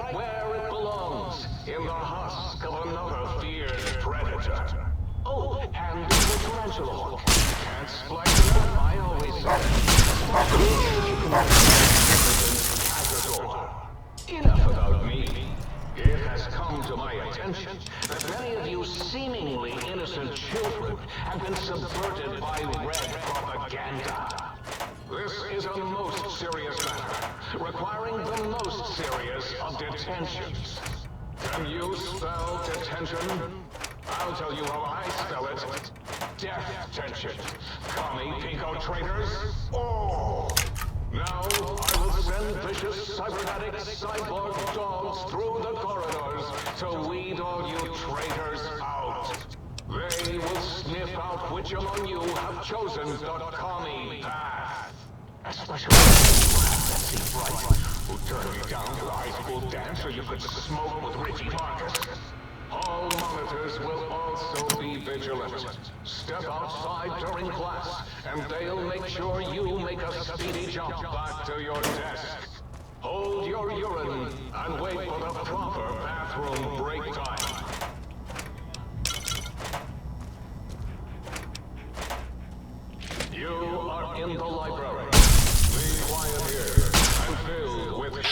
right where it belongs, in the husk of another feared predator. Oh, and the tarantula hook. Can't splice it up, I always say. Enough about me. It has come to my attention that many of you seemingly innocent children have been subverted by red propaganda. This is a most serious matter, requiring the most serious of detentions. Can you spell detention? I'll tell you how I spell it. Death tension. Commie pinko traitors. Oh! Now I will send vicious cybernetic cyborg dogs through the corridors to weed all you traitors out. They will sniff out which among you have chosen the commie path. Especially that seems right, who turned me down to the high school dance so you could smoke with Richie Marcus. All monitors will also be vigilant. Step outside during class, and they'll make sure you make a speedy jump back to your desk. Hold your urine and wait for the proper bathroom break time. You are in the library. Be quiet here and filled with...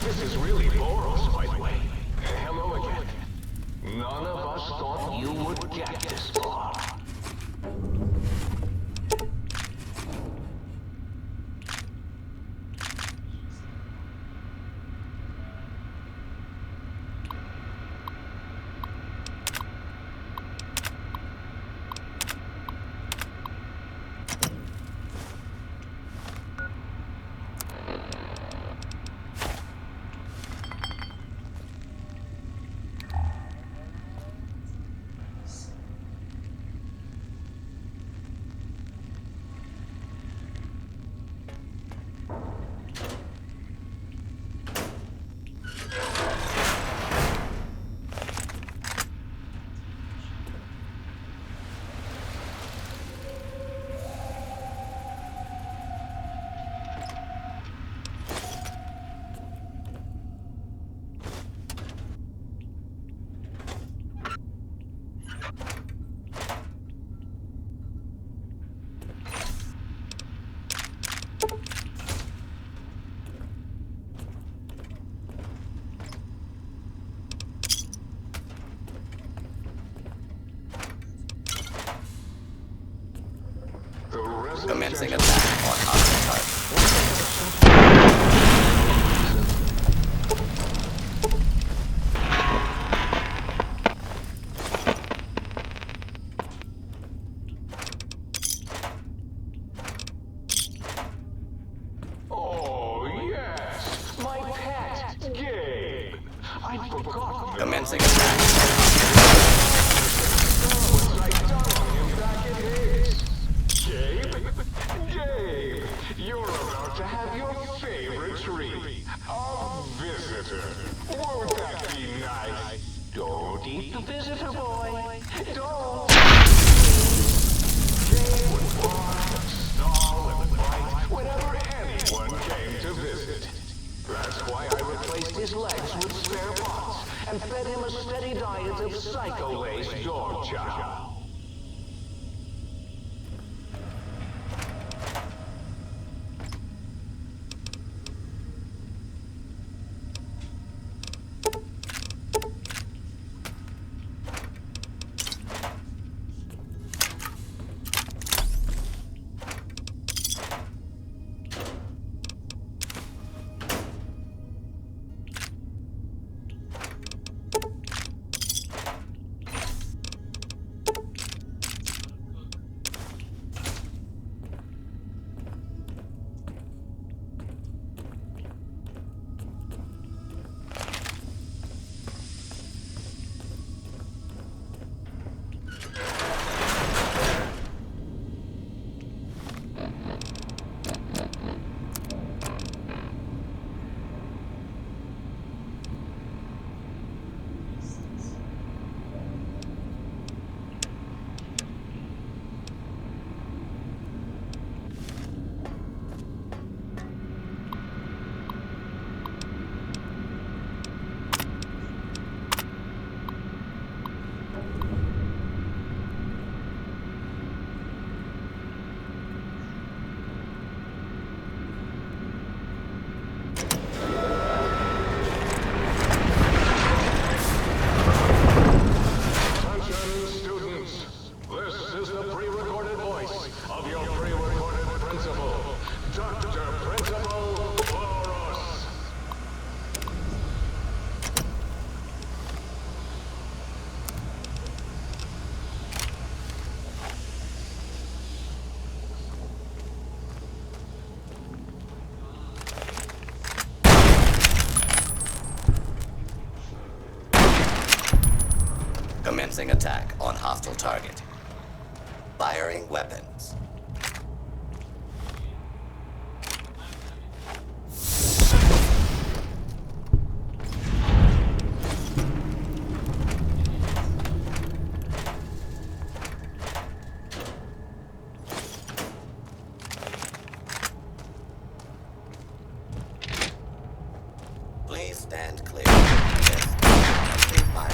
This is really Boros, by the way. Hello again. None of us thought you would get this far. Commencing attack on hostile target. Oh, yes! My pet, Gabe! I'd forgotten. Commencing attack. Gabe, you're about to have your favorite treat. A visitor. Won't that be nice? Don't eat the visitor, boy. Don't. Gabe would bark, snarl, and bite whenever anyone came to visit. That's why I replaced his legs with spare parts and fed him a steady diet of psycho-laced dog chow. Commencing attack on hostile target. Firing weapons. Please stand clear. Yes. Free fire.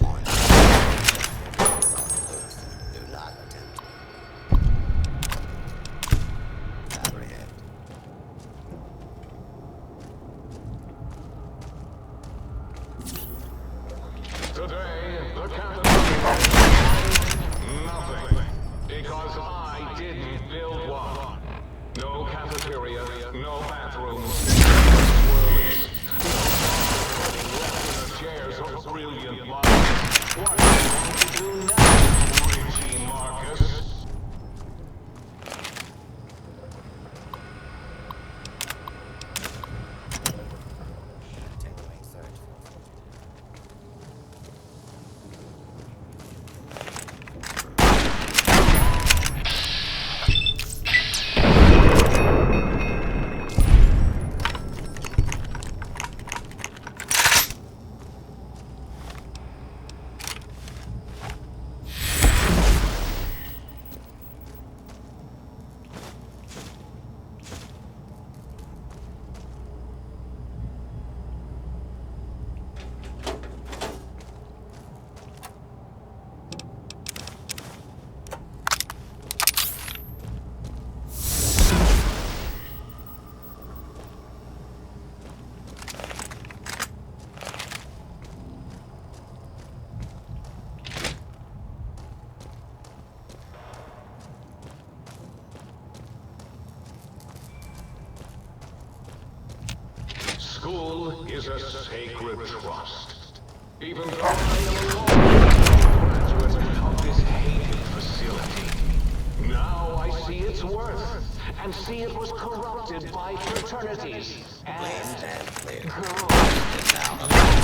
Point. Do not attempt. Apprehend. Today, the captain nothing. Because I didn't build one. No cafeteria, no bathrooms, rooms, no chairs or brilliant minds. What do you want to do now, Richie Marcus? Continuing search. School is a sacred trust. Even though I am a graduate of this hated facility, now I see its worth, and see it was corrupted by fraternities Please and stand clear. girls. Is now available.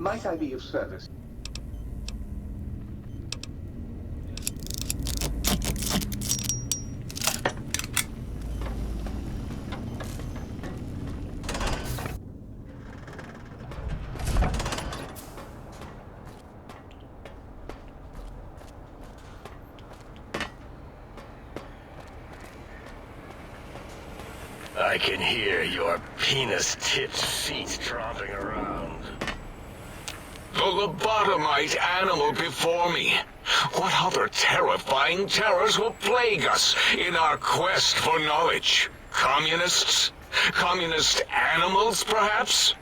Might I be of service? I can hear your penis-tipped feet tromping around. The lobotomite animal before me. What other terrifying terrors will plague us in our quest for knowledge? Communists? Communist animals, perhaps?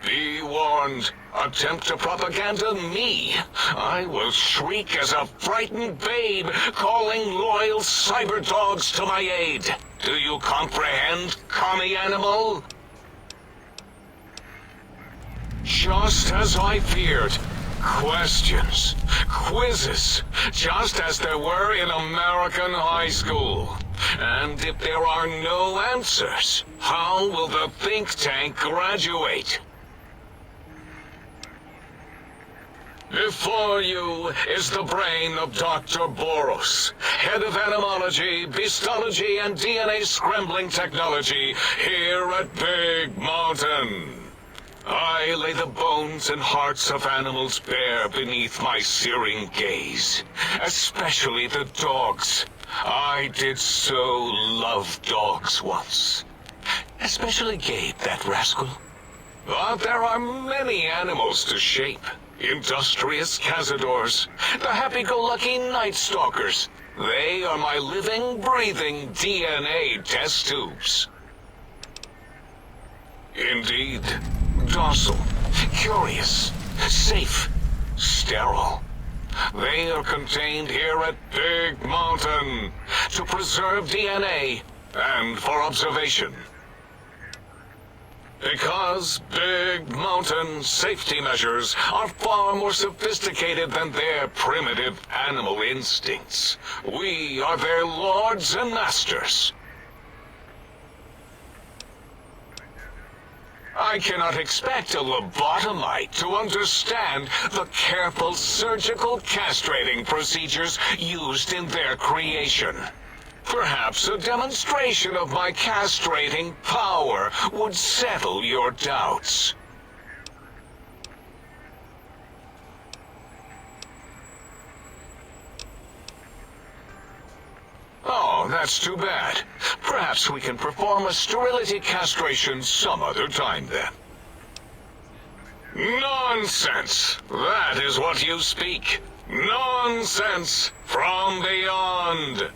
Be warned. Attempt to propaganda me. I will shriek as a frightened babe, calling loyal cyber dogs to my aid. Do you comprehend, commie animal? Just as I feared. Questions, quizzes, just as there were in American high school. And if there are no answers, how will the think tank graduate? Before you is the brain of Dr. Boros, head of animology, beastology, and DNA scrambling technology here at Big Mountain. I lay the bones and hearts of animals bare beneath my searing gaze, especially the dogs. I did so love dogs once. Especially Gabe, that rascal. But there are many animals to shape. Industrious cazadors, the happy-go-lucky night stalkers. They are my living, breathing DNA test tubes. Indeed, docile, curious, safe, sterile. They are contained here at Big Mountain to preserve DNA and for observation. Because Big Mountain safety measures are far more sophisticated than their primitive animal instincts. We are their lords and masters. I cannot expect a lobotomite to understand the careful surgical castrating procedures used in their creation. Perhaps a demonstration of my castrating power would settle your doubts. Oh, that's too bad. Perhaps we can perform a sterility castration some other time then. Nonsense! That is what you speak. Nonsense from beyond.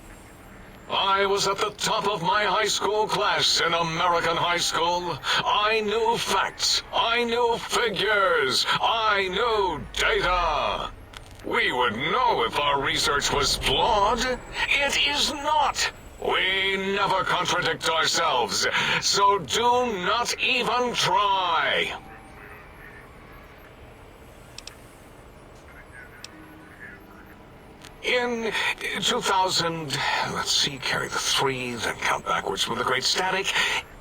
I was at the top of my high school class in American high school. I knew facts. I knew figures. I knew data. We would know if our research was flawed. It is not. We never contradict ourselves, so do not even try. In 2000, let's see, carry the 3, then count backwards from the Great Static,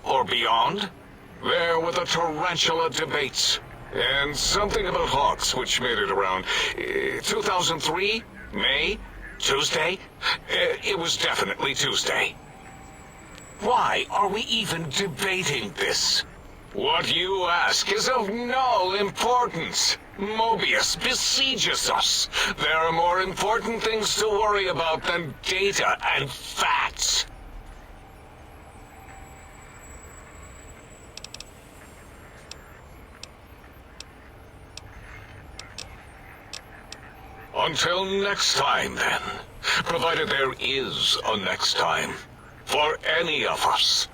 or beyond, there were the tarantula debates, and something about hawks, which made it around 2003, May, Tuesday. It was definitely Tuesday. Why are we even debating this? What you ask is of no importance. Mobius besieges us. There are more important things to worry about than data and facts. Until next time, then. Provided there is a next time. For any of us.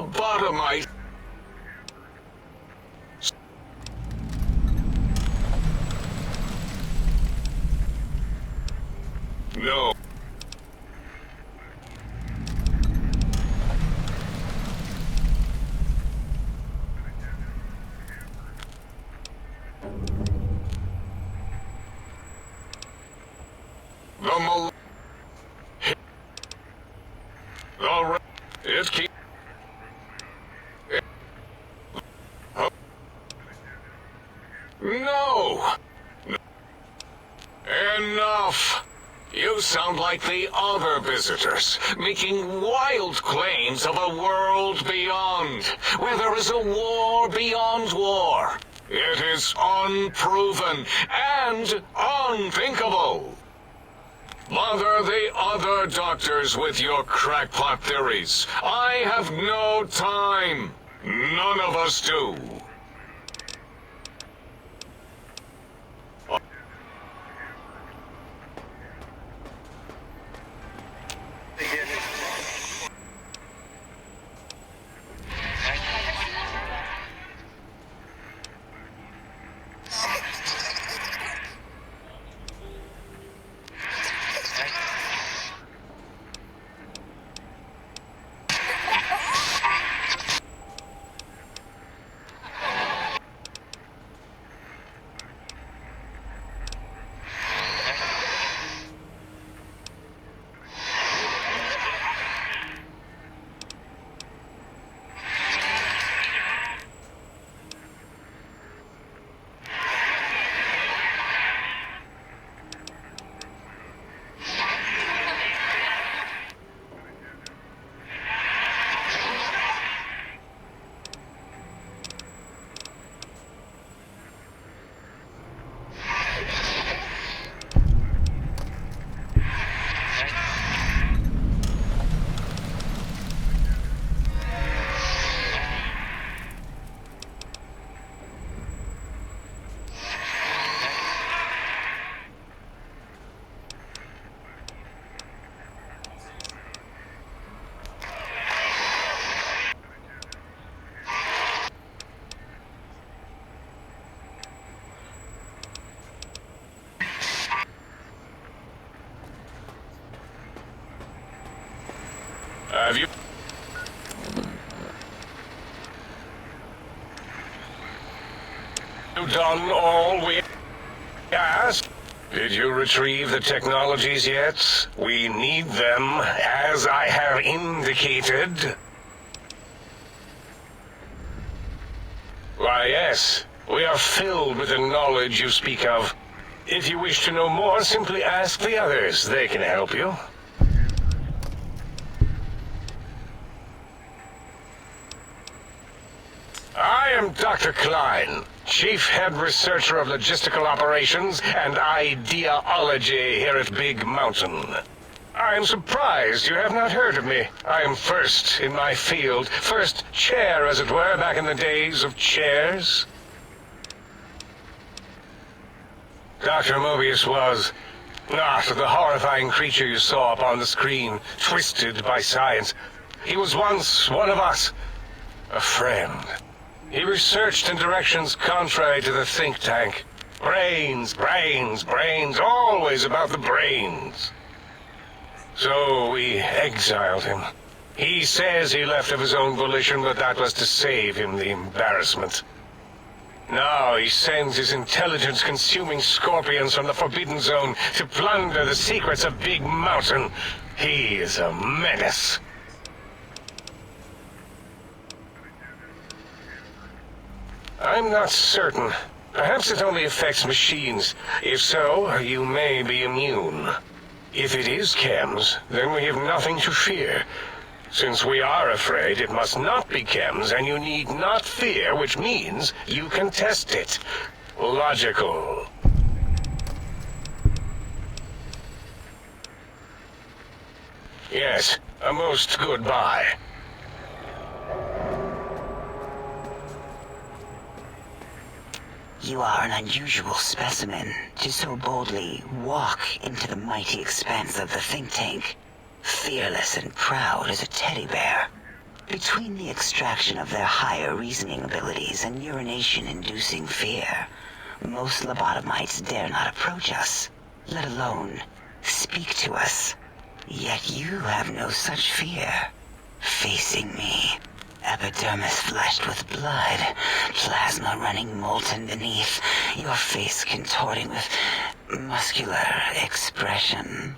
lobotomize. No. All right. It's keep. No. Enough. You sound like the other visitors, making wild claims of a world beyond, where there is a war beyond war. It is unproven and unthinkable. Bother the other doctors with your crackpot theories. I have no time. None of us do. Have you done all we asked? Did you retrieve the technologies yet? We need them, as I have indicated. Why, yes. We are filled with the knowledge you speak of. If you wish to know more, simply ask the others. They can help you. I am Dr. Klein, Chief Head Researcher of Logistical Operations and Ideology here at Big Mountain. I am surprised you have not heard of me. I am first in my field, first chair, as it were, back in the days of chairs. Dr. Mobius was not the horrifying creature you saw up on the screen, twisted by science. He was once one of us, a friend. He researched in directions contrary to the think tank. Brains, brains, brains, always about the brains. So we exiled him. He says he left of his own volition, but that was to save him the embarrassment. Now he sends his intelligence-consuming scorpions from the Forbidden Zone to plunder the secrets of Big Mountain. He is a menace. I'm not certain. Perhaps it only affects machines. If so, you may be immune. If it is chems, then we have nothing to fear. Since we are afraid, it must not be chems, and you need not fear, which means you can test it. Logical. Yes, a most goodbye. You are an unusual specimen to so boldly walk into the mighty expanse of the think tank, fearless and proud as a teddy bear. Between the extraction of their higher reasoning abilities and urination-inducing fear, most lobotomites dare not approach us, let alone speak to us. Yet you have no such fear. Facing me, epidermis flushed with blood, plasma running molten beneath, your face contorting with muscular expression.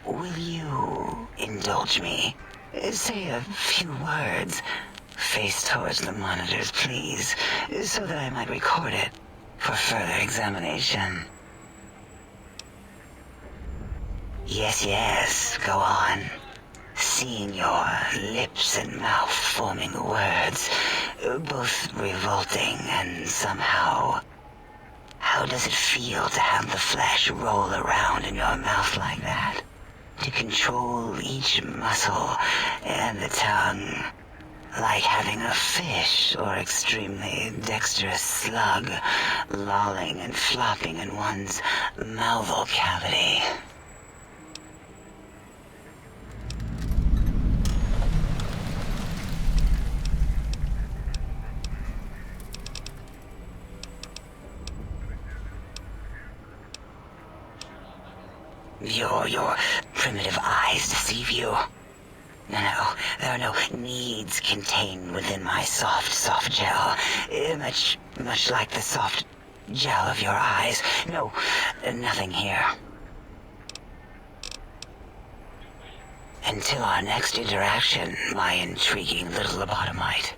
Will you indulge me? Say a few words. Face towards the monitors, please, so that I might record it for further examination. Yes, go on. Seeing your lips and mouth forming words, both revolting and somehow... How does it feel to have the flesh roll around in your mouth like that? To control each muscle and the tongue, like having a fish or extremely dexterous slug lolling and flopping in one's mouthal cavity. Your primitive eyes deceive you. No, there are no needs contained within my soft gel. Much like the soft gel of your eyes. No, nothing here. Until our next interaction, my intriguing little lobotomite.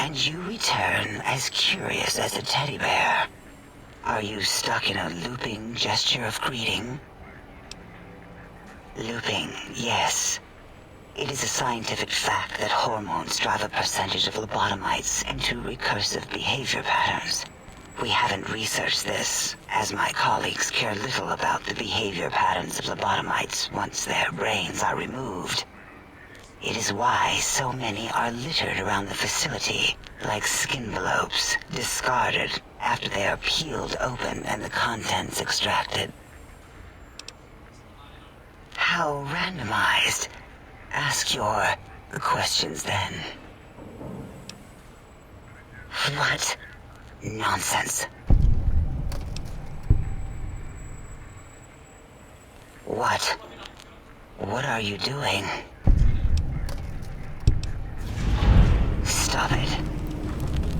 And you return as curious as a teddy bear. Are you stuck in a looping gesture of greeting? Looping, yes. It is a scientific fact that hormones drive a percentage of lobotomites into recursive behavior patterns. We haven't researched this, as my colleagues care little about the behavior patterns of lobotomites once their brains are removed. It is why so many are littered around the facility, like skinvelopes, discarded after they are peeled open and the contents extracted. How randomized? Ask your questions then. What? Nonsense. What? What are you doing? Stop it.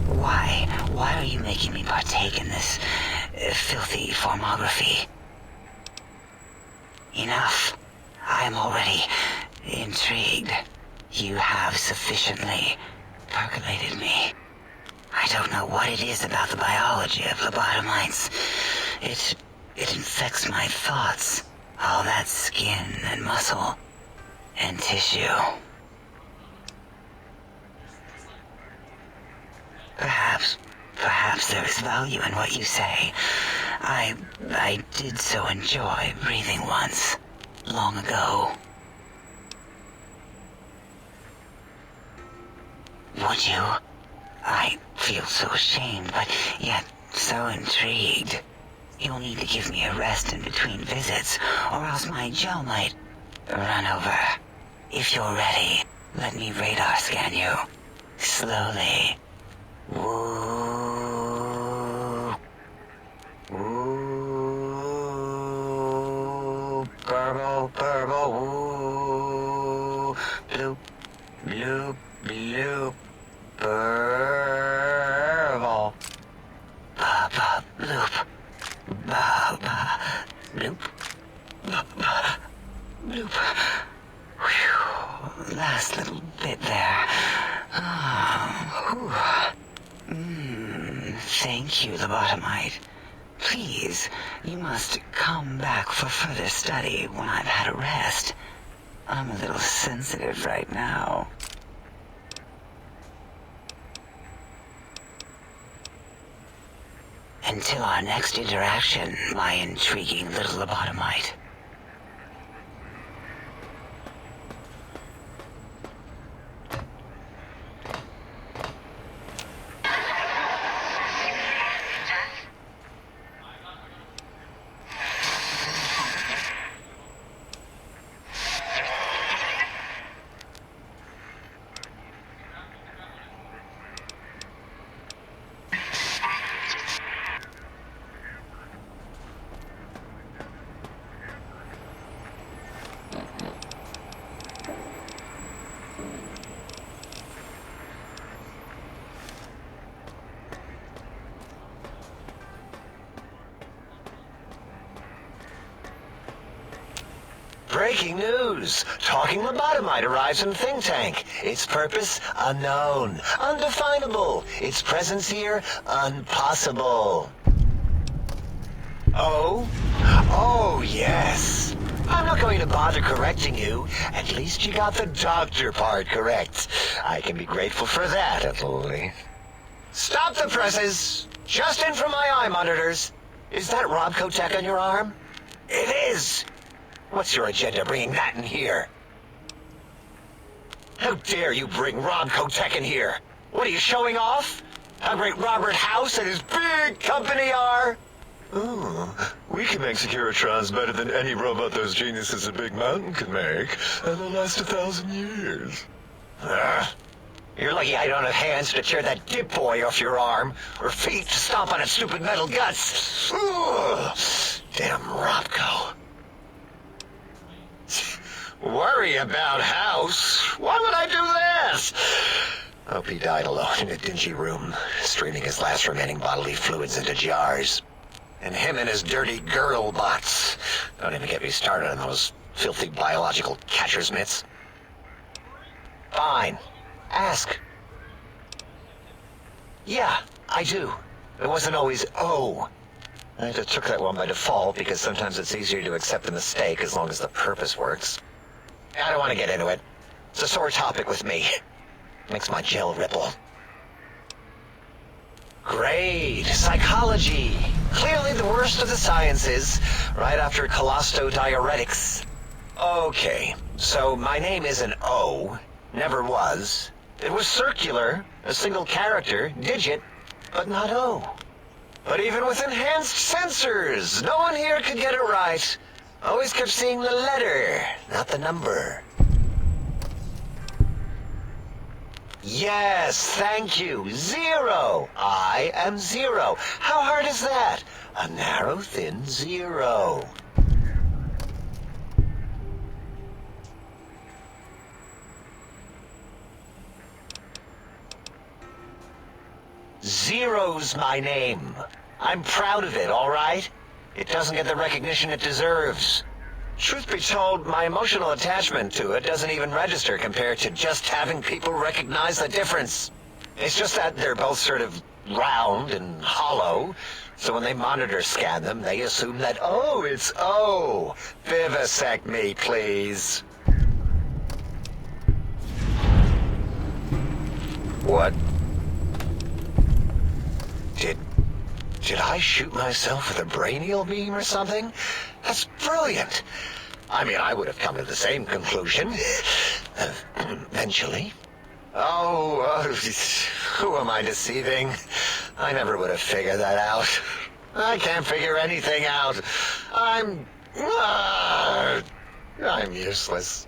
Why? Why are you making me partake in this filthy formography? Enough. I am already intrigued. You have sufficiently percolated me. I don't know what it is about the biology of lobotomites. It infects my thoughts. All that skin and muscle and tissue. Perhaps there is value in what you say. I did so enjoy breathing once, long ago. don't you? I feel so ashamed, but yet so intrigued. You'll need to give me a rest in between visits, or else my jaw might run over. If you're ready, let me radar scan you. Slowly. Woo. Woo. Burble, burble, woo. Bloop, bloop, bloop. Burble. Ba-ba, bloop. Ba-ba, bloop. Ba-ba, bloop. Whew. Last little bit there. Thank you, lobotomite. Please, you must come back for further study when I've had a rest. I'm a little sensitive right now. Until our next interaction, my intriguing little lobotomite. Breaking news! Talking lobotomite arrives in Think Tank. Its purpose, unknown. Undefinable. Its presence here, impossible. Oh? Oh, yes. I'm not going to bother correcting you. At least you got the doctor part correct. I can be grateful for that, at least. Stop the presses! Just in from my eye monitors. Is that Rob Kotek on your arm? It is! What's your agenda bringing that in here? How dare you bring Rob Kotek in here? What are you showing off? How great Robert House and his big company are? Ooh, we can make Securitrons better than any robot those geniuses at Big Mountain can make, and they'll last 1,000 years. You're lucky I don't have hands to tear that dip boy off your arm, or feet to stomp on its stupid metal guts. Ugh. Damn Robco. Worry about House? Why would I do this? Hope he died alone in a dingy room, streaming his last remaining bodily fluids into jars. And him and his dirty girl bots. Don't even get me started on those filthy biological catcher's mitts. Fine. Ask. Yeah, I do. It wasn't always oh. I just took that one by default because sometimes it's easier to accept the mistake as long as the purpose works. I don't want to get into it. It's a sore topic with me. Makes my gel ripple. Great. Psychology. Clearly the worst of the sciences, right after collostodiuretics. Okay, so my name is an O. Never was. It was circular, a single character, digit, but not O. But even with enhanced sensors, no one here could get it right. Always kept seeing the letter, not the number. Yes, thank you. 0. I am 0. How hard is that? A narrow, thin 0. Zero's my name. I'm proud of it, all right? It doesn't get the recognition it deserves. Truth be told, my emotional attachment to it doesn't even register compared to just having people recognize the difference. It's just that they're both sort of round and hollow, so when they monitor scan them, they assume that, oh, it's O. Vivisect me, please. What? Did I shoot myself with a brainial beam or something? That's brilliant. I mean, I would have come to the same conclusion. Eventually. Oh, who am I deceiving? I never would have figured that out. I can't figure anything out. I'm useless.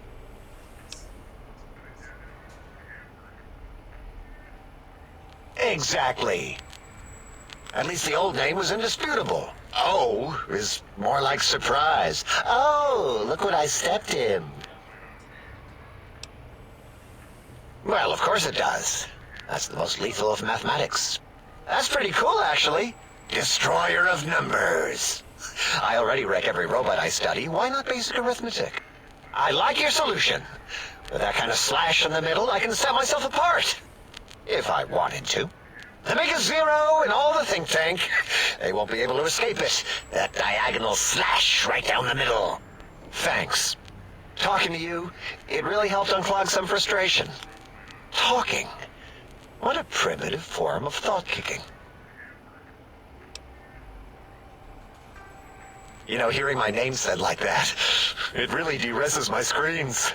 Exactly. At least the old name was indisputable. O is more like surprise. Oh, look what I stepped in. Well, of course it does. That's the most lethal of mathematics. That's pretty cool, actually. Destroyer of numbers. I already wreck every robot I study. Why not basic arithmetic? I like your solution. With that kind of slash in the middle, I can set myself apart. If I wanted to. To make a zero in all the think tank, they won't be able to escape it. That diagonal slash right down the middle. Thanks. Talking to you, it really helped unclog some frustration. Talking. What a primitive form of thought kicking. You know, hearing my name said like that, it really de-reses my screens.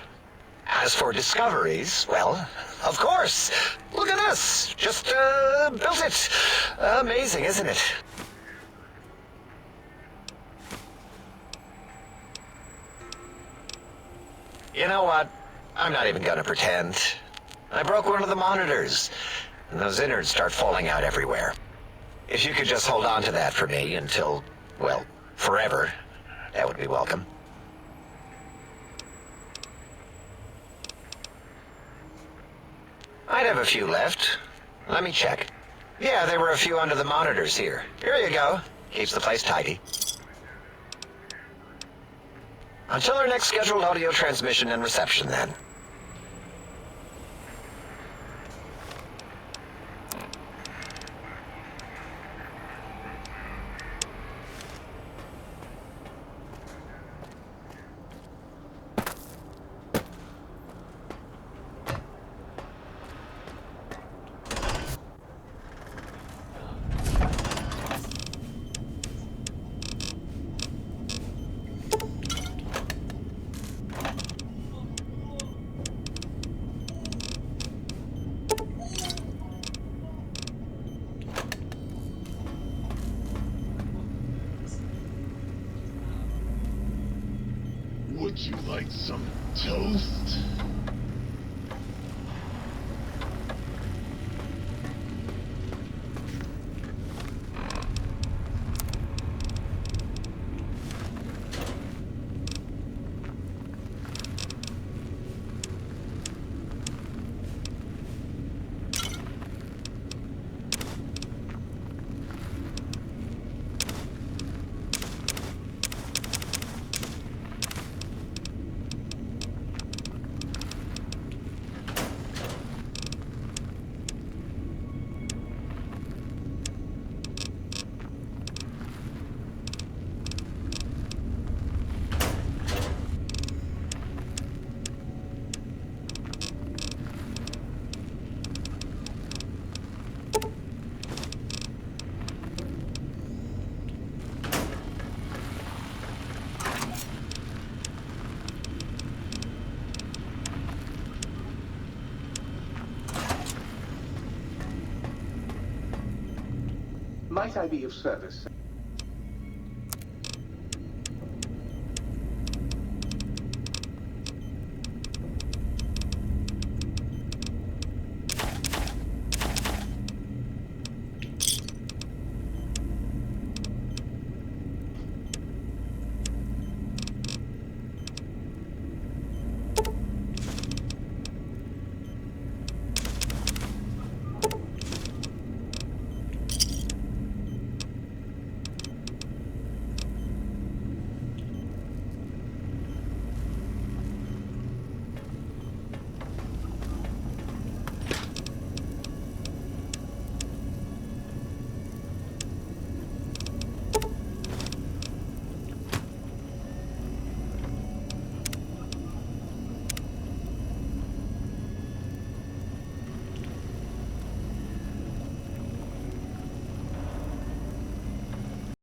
As for discoveries, well, of course. Look at this. Just, built it. Amazing, isn't it? You know what? I'm not even gonna pretend. I broke one of the monitors, and those innards start falling out everywhere. If you could just hold on to that for me until, well, forever, that would be welcome. I'd have a few left. Let me check. Yeah, there were a few under the monitors here. Here you go. Keeps the place tidy. Until our next scheduled audio transmission and reception, then. Would you like some toast? Might I be of service?